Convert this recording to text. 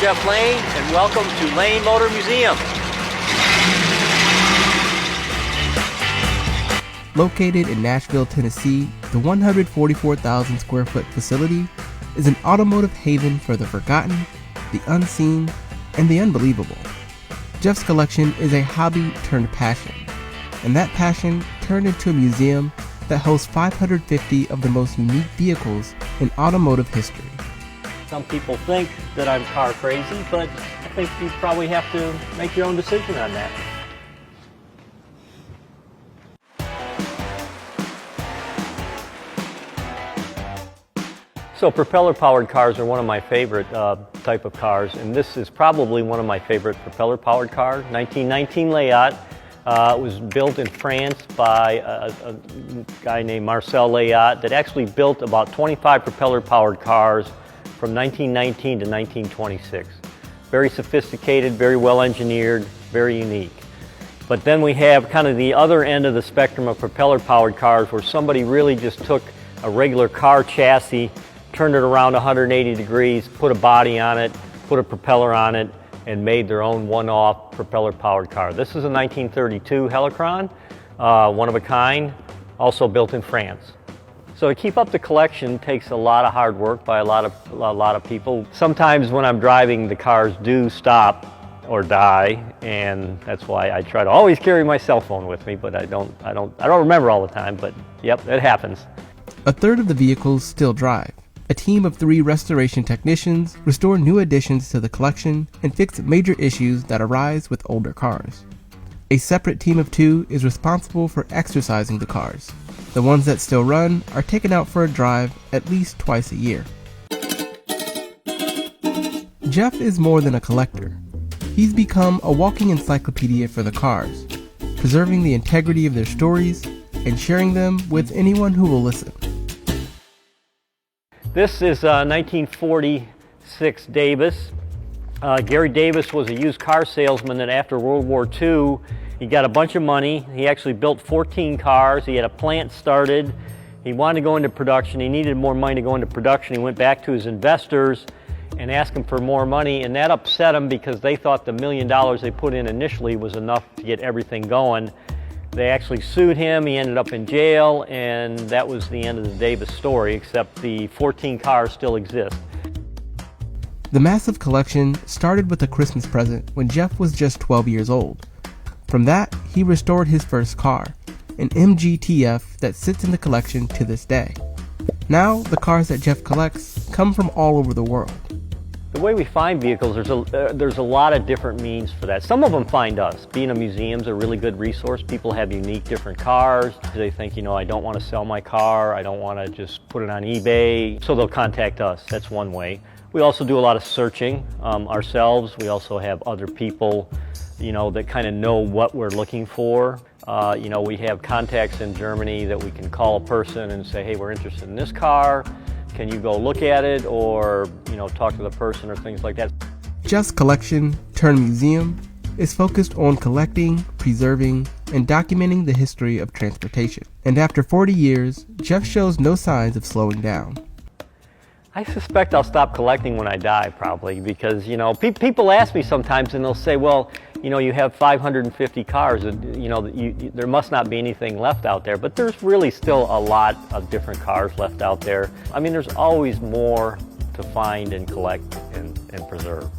Jeff Lane, and welcome to Lane Motor Museum. Located in Nashville, Tennessee, the 144,000 square foot facility is an automotive haven for the forgotten, the unseen, and the unbelievable. Jeff's collection is a hobby turned passion, and that passion turned into a museum that hosts 550 of the most unique vehicles in automotive history. Some people think that I'm car crazy, but I think you probably have to make your own decision on that. So propeller-powered cars are one of my favorite type of cars, and this is probably one of my favorite propeller-powered cars. 1919 Layat. It was built in France by a guy named Marcel Layat that actually built about 25 propeller-powered cars from 1919 to 1926. Very sophisticated, very well engineered, very unique. But then we have kind of the other end of the spectrum of propeller-powered cars where somebody really just took a regular car chassis, turned it around 180 degrees, put a body on it, put a propeller on it, and made their own one-off propeller-powered car. This is a 1932 Helicron, one of a kind, also built in France. So to keep up the collection takes a lot of hard work by a lot of people. Sometimes when I'm driving, the cars do stop or die, and that's why I try to always carry my cell phone with me. But I don't remember all the time. But yep, it happens. A third of the vehicles still drive. A team of 3 restoration technicians restore new additions to the collection and fix major issues that arise with older cars. A separate team of 2 is responsible for exercising the cars. The ones that still run are taken out for a drive at least twice a year. Jeff is more than a collector. He's become a walking encyclopedia for the cars, preserving the integrity of their stories and sharing them with anyone who will listen. This is a 1946 Davis. Gary Davis was a used car salesman that after World War II, he got a bunch of money. He actually built 14 cars. He had a plant started. He wanted to go into production. He needed more money to go into production. He went back to his investors and asked them for more money, and that upset them because they thought the $1 million they put in initially was enough to get everything going. They actually sued him. He ended up in jail, and that was the end of the Davis story, except the 14 cars still exist. The massive collection started with a Christmas present when Jeff was just 12 years old. From that, he restored his first car, an MGTF that sits in the collection to this day. Now, the cars that Jeff collects come from all over the world. The way we find vehicles, there's a lot of different means for that. Some of them find us. Being a museum's a really good resource. People have unique different cars. They think, I don't want to sell my car. I don't want to just put it on eBay. So they'll contact us. That's one way. We also do a lot of searching ourselves. We also have other people, that kind of know what we're looking for. We have contacts in Germany that we can call a person and say, hey, we're interested in this car. Can you go look at it or, talk to the person or things like that. Jeff's collection, turned museum, is focused on collecting, preserving, and documenting the history of transportation. And after 40 years, Jeff shows no signs of slowing down. I suspect I'll stop collecting when I die, probably, because, people ask me sometimes and they'll say, well, you have 550 cars, there must not be anything left out there, but there's really still a lot of different cars left out there. I mean, there's always more to find and collect and preserve.